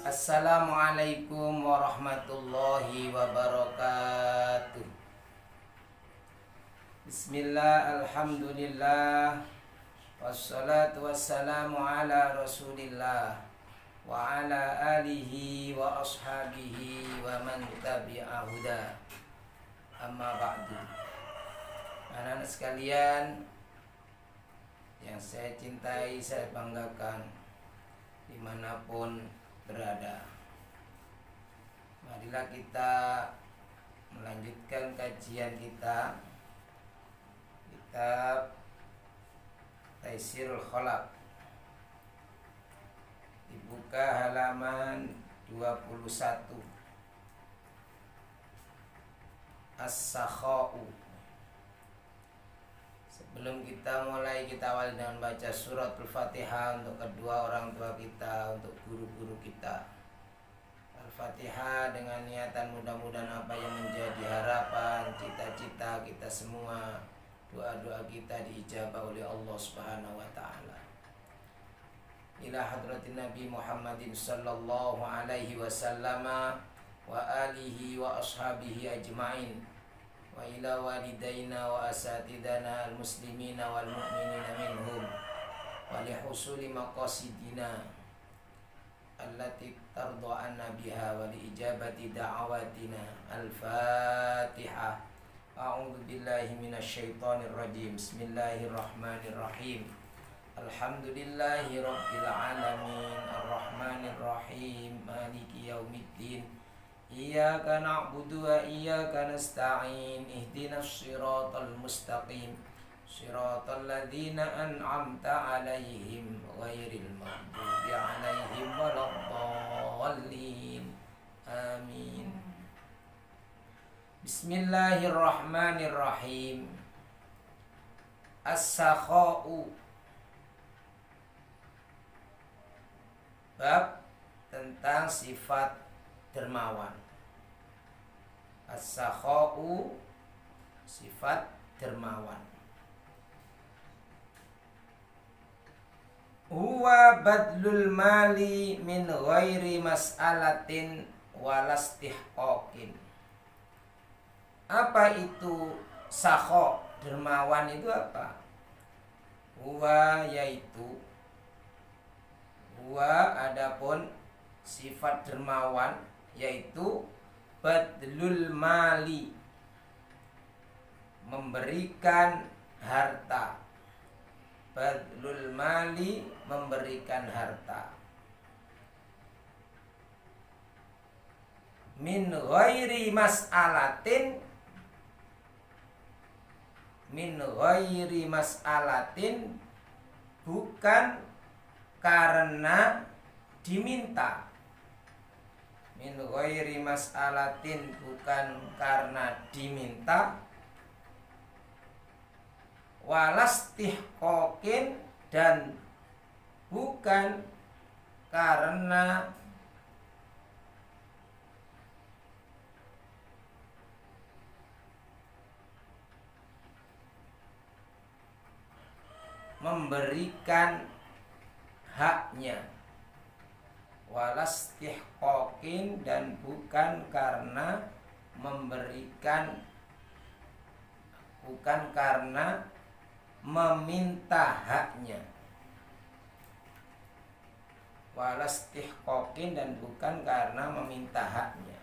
Assalamualaikum warahmatullahi wabarakatuh. Bismillah, alhamdulillah, wassalatu wassalamu ala rasulillah wa ala alihi wa ashabihi wa man tabi'a huda. Amma ba'du. Anak-anak sekalian yang saya cintai, saya banggakan dimanapun berada, marilah kita melanjutkan kajian kita kitab Taisirul Khalaq. Dibuka halaman 21. As-Sakha'u. Sebelum kita mulai, kita awali dengan baca suratul Fatihah untuk kedua orang tua kita, untuk guru-guru kita. Al-Fatihah dengan niatan mudah-mudahan apa yang menjadi harapan, cita-cita kita semua, doa-doa kita diijabah oleh Allah Subhanahu wa taala. Ila hadratin Nabi Muhammadin sallallahu alaihi wasallam wa alihi wa ashabihi ajma'in. Wa ila walidayna wa asatidana al-muslimina wal mu'minina minhum wa li husuli maqasidina allati tarda anna biha wa li ijabati da'awatina. Al-Fatihah. A'udzu billahi minasy syaithanir rajim. Bismillahirrahmanirrahim. Alhamdulillahi rabbil alamin, arrahmanir rahim, maliki yaumiddin. Iyyaka na'budu wa iyyaka nasta'in. Ihdinas siratal mustaqim. Siratal ladzina an'amta 'alaihim ghairil maghdubi 'alaihim waladdallin. Amin. Bismillahirrahmanirrahim. As-Sakha'u. Bab tentang sifat dermawan. As-Sakha'u, sifat dermawan. Huwa badlul mali min ghairi mas'alatin walastihqaqin. Apa itu sakha? Dermawan itu apa? Huwa yaitu, huwa adapun sifat dermawan yaitu badlul mali, memberikan harta. Badlul mali, memberikan harta. Min ghairi mas'alatin, min ghairi mas'alatin, bukan karena diminta. Min ghairi mas'alatin, bukan karena diminta. Walastihqaqin, dan bukan karena memberikan haknya. Walastihqaqin, dan bukan karena memberikan, bukan karena meminta haknya. Walastihqaqin, dan bukan karena meminta haknya.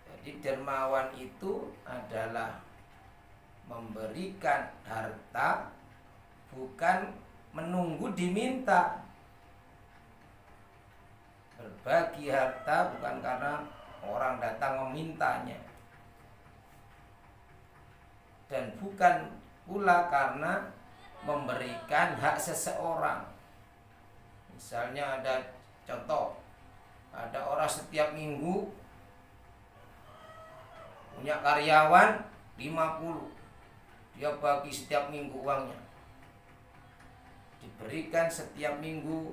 Jadi dermawan itu adalah memberikan harta, bukan menunggu diminta. Berbagi harta bukan karena orang datang memintanya, dan bukan pula karena memberikan hak seseorang. Misalnya ada contoh, ada orang setiap minggu punya karyawan 50, dia bagi setiap minggu uangnya, diberikan setiap minggu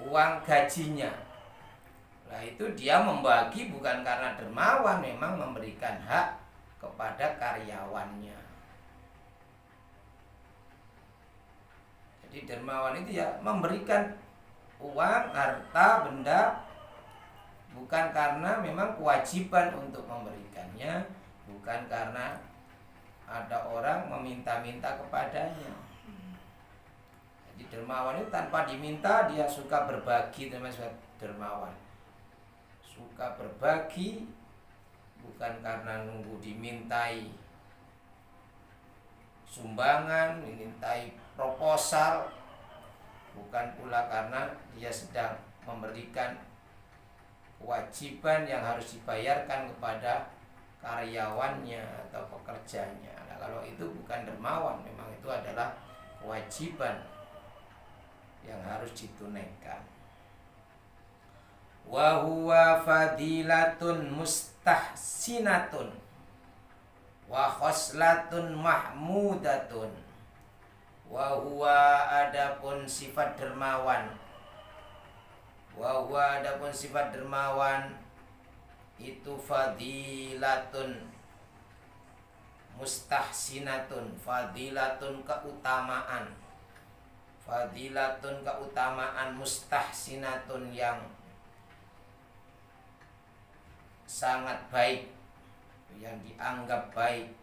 uang gajinya. Nah itu dia membagi bukan karena dermawan, memang memberikan hak kepada karyawannya. Jadi dermawan itu ya memberikan uang, harta, benda bukan karena memang kewajiban untuk memberikannya, bukan karena ada orang meminta-minta kepadanya. Jadi dermawan itu tanpa diminta dia suka berbagi, namanya dermawan. Suka berbagi bukan karena nunggu dimintai sumbangan, dimintai proposal, bukan pula karena dia sedang memberikan kewajiban yang harus dibayarkan kepada karyawannya atau pekerjanya. Nah, kalau itu bukan dermawan, memang itu adalah kewajiban yang harus ditunaikan. Wa huwa fadilatun mustahsinatun wa khoslatun mahmudatun. Wa huwa adapun sifat dermawan, wa huwa adapun sifat dermawan itu fadilatun mustahsinatun, fadilatun keutamaan, fadilatun keutamaan, mustahsinatun yang sangat baik, yang dianggap baik,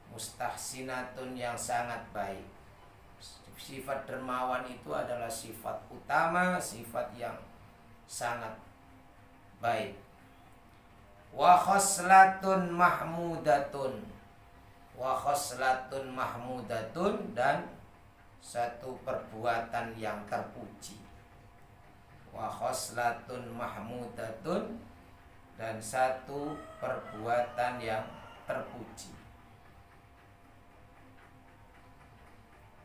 mustahsinatun yang sangat baik. Sifat dermawan itu adalah sifat utama, sifat yang sangat baik. Wa khoslatun mahmudatun, wa khoslatun mahmudatun, dan satu perbuatan yang terpuji. Wa khoslatun mahmudatun, dan satu perbuatan yang terpuji.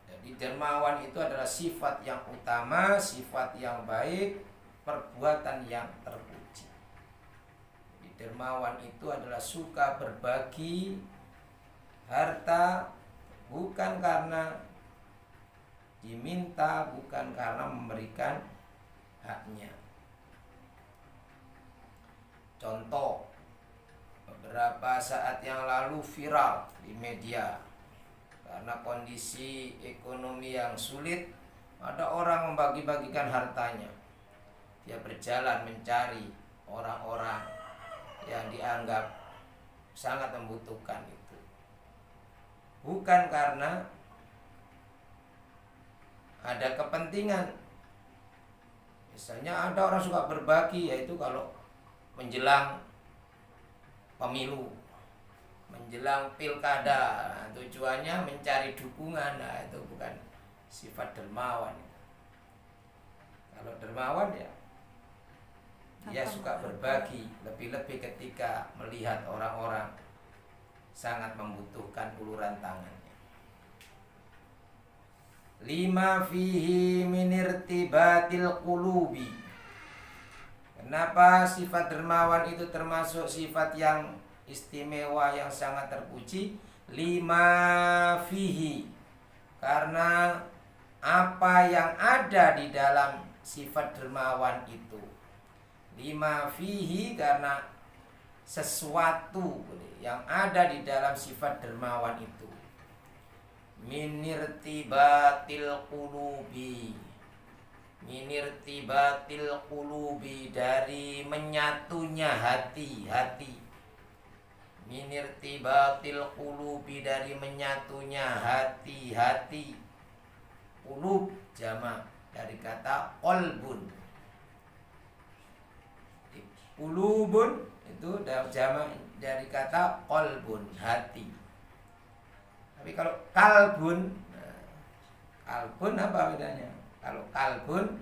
Jadi dermawan itu adalah sifat yang utama, sifat yang baik, perbuatan yang terpuji. Jadi dermawan itu adalah suka berbagi harta bukan karena diminta, bukan karena memberikan haknya. Contoh, beberapa saat yang lalu viral di media karena kondisi ekonomi yang sulit, ada orang membagi-bagikan hartanya. Dia berjalan mencari orang-orang yang dianggap sangat membutuhkan itu. Bukan karena ada kepentingan. Misalnya ada orang suka berbagi, yaitu kalau menjelang pemilu, menjelang pilkada, nah, tujuannya mencari dukungan. Nah, itu bukan sifat dermawan. Kalau dermawan ya dia suka berbagi, lebih-lebih ketika melihat orang-orang sangat membutuhkan uluran tangannya. Lima fihi minirtibatil qulubi. Kenapa sifat dermawan itu termasuk sifat yang istimewa, yang sangat terpuji? Lima fihi, karena apa yang ada di dalam sifat dermawan itu. Lima fihi, karena sesuatu yang ada di dalam sifat dermawan itu. Minirtibatil qulubi, minirtibatil qulubi, dari menyatunya hati-hati. Minirtibatil qulubi, dari menyatunya hati-hati. Qulub jamak dari kata qalbun. Qulubun itu jamak dari kata qalbun, hati. Tapi kalau kalbun, nah, kalbun apa bedanya? Kalau kalbun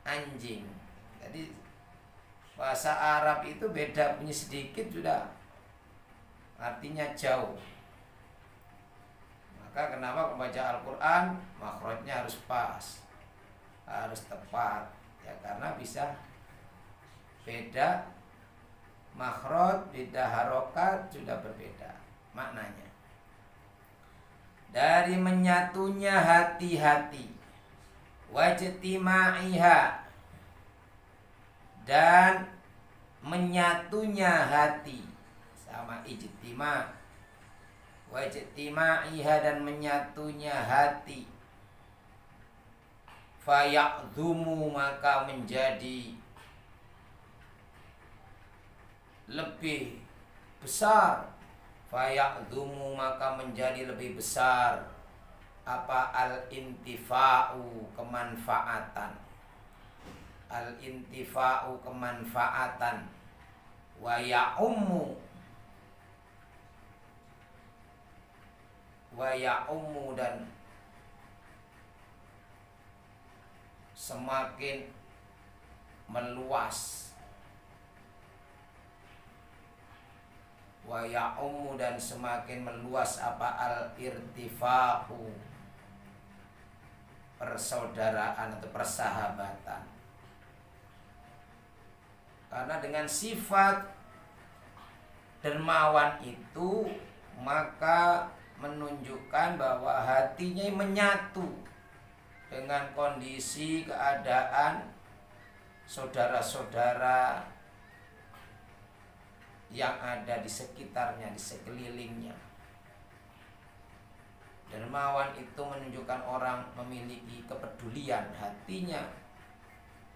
anjing. Jadi bahasa Arab itu beda punya sedikit sudah artinya jauh. Maka kenapa membaca Al-Quran makhrajnya harus pas, harus tepat, ya karena bisa beda makhraj, beda harokat, sudah berbeda maknanya. Dari menyatunya hati-hati, wajtima'iha, dan menyatunya hati, sama ijtima, wajtima'iha, dan menyatunya hati. faya'dhumu maka menjadi lebih besar, faya'dhumu maka menjadi lebih besar apa al-intifa'u kemanfaatan, al-intifa'u kemanfaatan, wa ya'ummu dan semakin meluas, wa ya'ummu dan semakin meluas apa al-irtifa'u persaudaraan atau persahabatan. Karena dengan sifat dermawan itu maka menunjukkan bahwa hatinya menyatu dengan kondisi keadaan saudara-saudara yang ada di sekitarnya, di sekelilingnya. Dermawan itu menunjukkan orang memiliki kepedulian, hatinya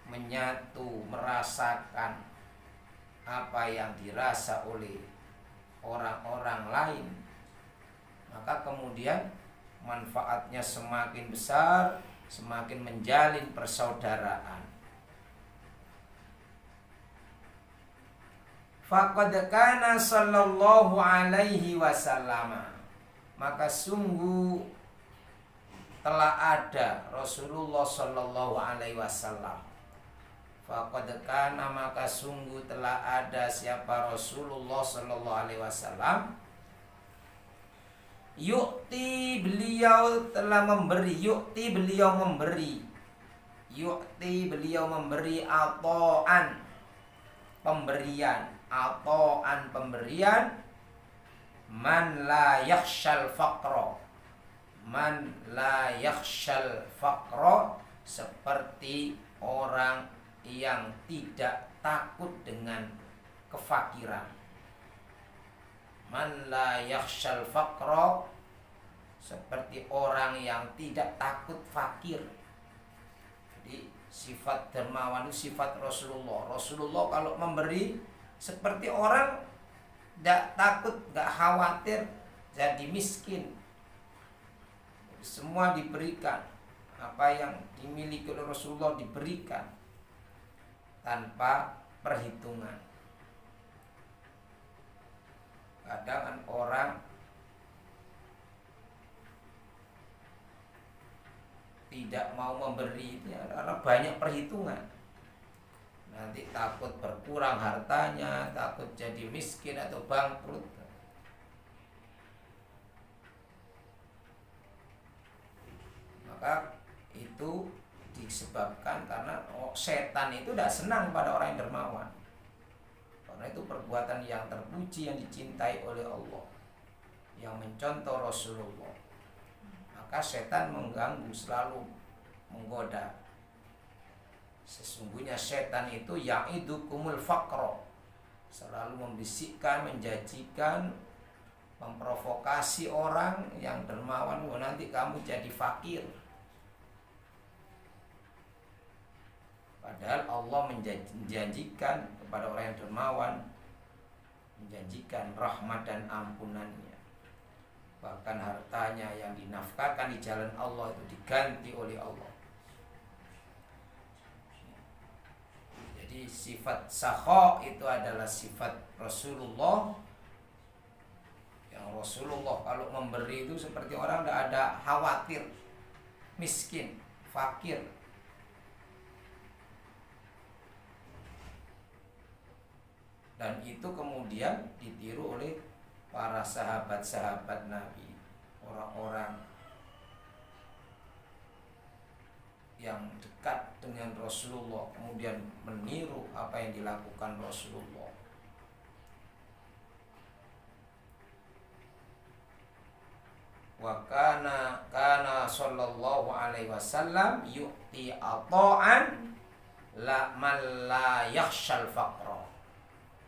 menyatu, merasakan apa yang dirasa oleh orang-orang lain. Maka kemudian manfaatnya semakin besar, semakin menjalin persaudaraan. Faqad kana sallallahu alaihi wasallam, maka sungguh telah ada Rasulullah sallallahu alaihi wasallam. Faqad kana maka sungguh telah ada siapa Rasulullah sallallahu alaihi wasallam. Yu'ti beliau telah memberi, yu'ti beliau memberi, yu'ti beliau memberi ato'an pemberian, ato'an pemberian, man la yakhshal faqra, man la yakhshal faqra, seperti orang yang tidak takut dengan kefakiran. Man la yakhshal faqra, seperti orang yang tidak takut fakir. Jadi sifat dermawan itu sifat Rasulullah. Rasulullah kalau memberi seperti orang tidak takut, tidak khawatir jadi miskin. Semua diberikan, apa yang dimiliki oleh Rasulullah diberikan tanpa perhitungan. Kadang kan orang tidak mau memberi ya, karena banyak perhitungan. Nanti takut berkurang hartanya, takut jadi miskin atau bangkrut. Maka itu disebabkan karena setan itu tidak senang pada orang yang dermawan. Karena itu perbuatan yang terpuji, yang dicintai oleh Allah, yang mencontoh Rasulullah. Maka setan mengganggu, selalu menggoda. Sesungguhnya setan itu ya'idukumul faqra, selalu membisikkan, menjanjikan, memprovokasi orang yang dermawan, nanti kamu jadi fakir. Padahal Allah menjanjikan kepada orang yang dermawan, menjanjikan rahmat dan ampunannya. Bahkan hartanya yang dinafkahkan di jalan Allah itu diganti oleh Allah. Jadi sifat sakha itu adalah sifat Rasulullah. Yang Rasulullah kalau memberi itu seperti orang tidak ada khawatir miskin, fakir. Dan itu kemudian ditiru oleh para sahabat-sahabat Nabi, orang-orang yang dekat dengan Rasulullah, kemudian meniru apa yang dilakukan Rasulullah. Wa kana sallallahu alaihi wasallam yu'ti ata'an la man la yakhshal faqra.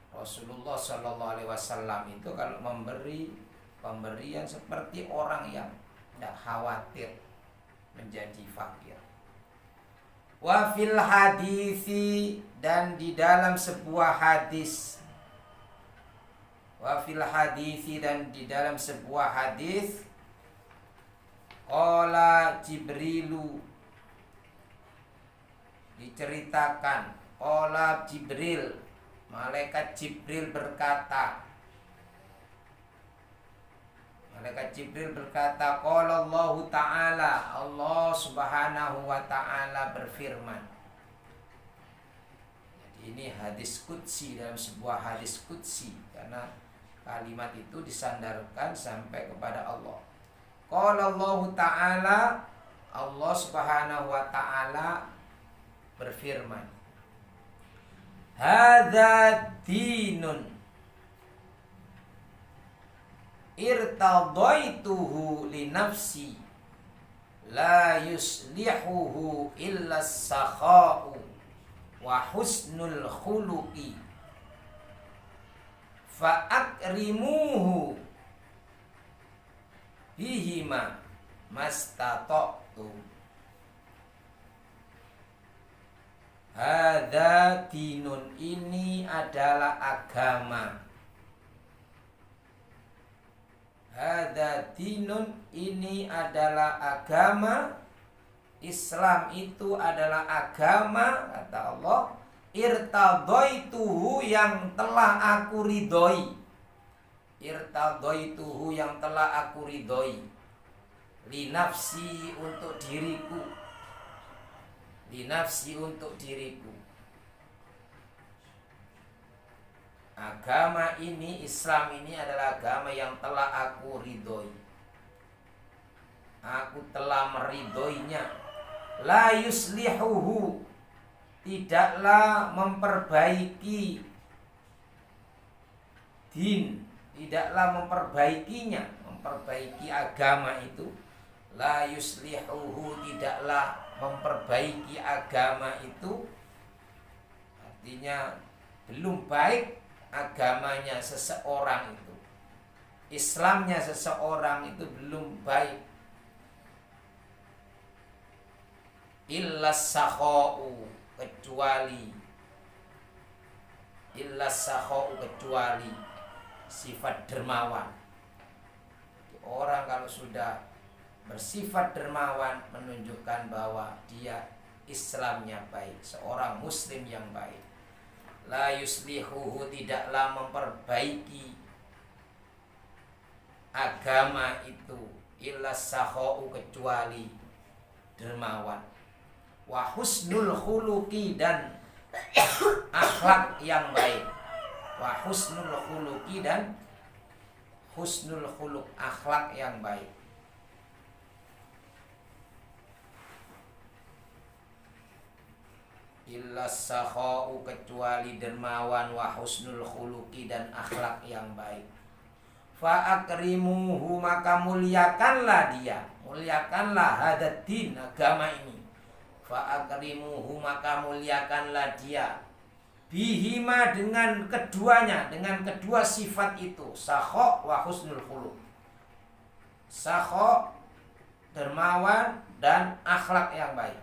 Rasulullah sallallahu alaihi wasallam itu kalau memberi pemberian seperti orang yang tidak khawatir menjadi fakir. Wa fil hadisi, dan di dalam sebuah hadis. Wa fil hadisi, dan di dalam sebuah hadis. Qala Jibrilu, diceritakan. Qala Jibril, malaikat Jibril berkata. Malaikat Jibril berkata, qala Allah Ta'ala, Allah Subhanahu wa Ta'ala berfirman. Jadi ini hadis qudsi, dalam sebuah hadis qudsi, karena kalimat itu disandarkan sampai kepada Allah. Qala Allah Ta'ala, Allah Subhanahu wa Ta'ala berfirman, hadza dinun irtadaituhu li nafsi la yuslihuhu illa as-sakha'u wa husnul khuluqi fa akrimuhu bihima mastata'tum. Hadza dinun, ini adalah agama. Hadza dinun, ini adalah agama. Islam itu adalah agama, kata Allah. Irtadaituhu, yang telah aku ridhoi. Irtadaituhu, yang telah aku ridhoi. Li nafsi, untuk diriku. Li nafsi, untuk diriku. Agama ini, Islam ini adalah agama yang telah aku ridhoi. Aku telah meridhoinya. La yuslihuhu, tidaklah memperbaiki din, tidaklah memperbaikinya, memperbaiki agama itu. La yuslihuhu, tidaklah memperbaiki agama itu. Artinya belum baik agamanya seseorang itu, Islamnya seseorang itu belum baik. Illa sakha'u, kecuali sifat dermawan. Orang kalau sudah bersifat dermawan menunjukkan bahwa dia Islamnya baik, seorang muslim yang baik. La yuslihuhu, tidaklah memperbaiki agama itu. Illa sakha'u, kecuali dermawan. Wa husnul khuluqi, dan akhlak yang baik. Wa husnul khuluqi, dan husnul khuluq, akhlak yang baik. Illa sakha'u, kecuali dermawan. Wa husnul khuluqi, dan akhlak yang baik. Fa akrimuhu, maka muliakanlah dia, muliakanlah hadat din, agama ini. Fa akrimuhu, maka muliakanlah dia. Bihima, dengan keduanya, dengan kedua sifat itu. Sakha wa husnul khuluq. Sakha, dermawan, dan akhlak yang baik.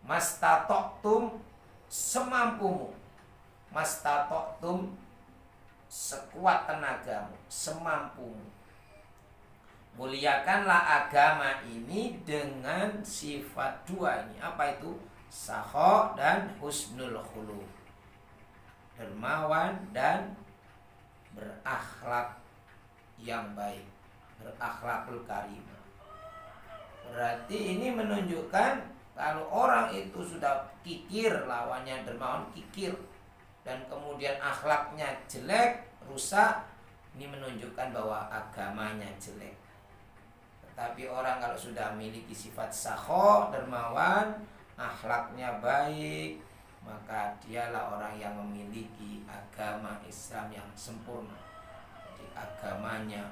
Mastata'tum, semampumu. Mastata'tum, sekuat tenagamu, semampumu. Muliakanlah agama ini dengan sifat dua ini. Apa itu? Sakha dan husnul khuluq. Dermawan dan berakhlak yang baik, berakhlakul karimah. Berarti ini menunjukkan kalau orang itu sudah kikir, lawannya dermawan, kikir, dan kemudian akhlaknya jelek, rusak, ini menunjukkan bahwa agamanya jelek. Tetapi orang kalau sudah memiliki sifat sakho, dermawan, akhlaknya baik, maka dialah orang yang memiliki agama Islam yang sempurna. Jadi agamanya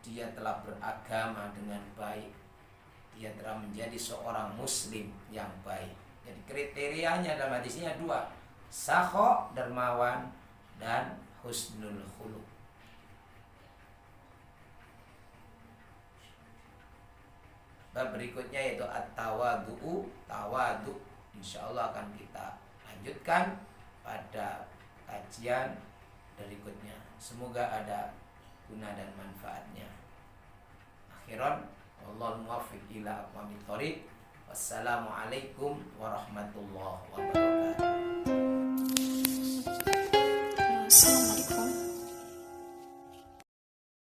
dia telah beragama dengan baik. Dia telah menjadi seorang muslim yang baik. Jadi kriterianya dalam hadisnya dua: sakho, dermawan, dan husnul khuluq. bab berikutnya yaitu at-tawadhu, tawadu. Insyaallah akan kita lanjutkan pada kajian berikutnya. Semoga ada guna dan manfaatnya. Akhiran, wallahu muwaffiq ila aqwamit thoriq. Wassalamualaikum warahmatullahi wabarakatuh.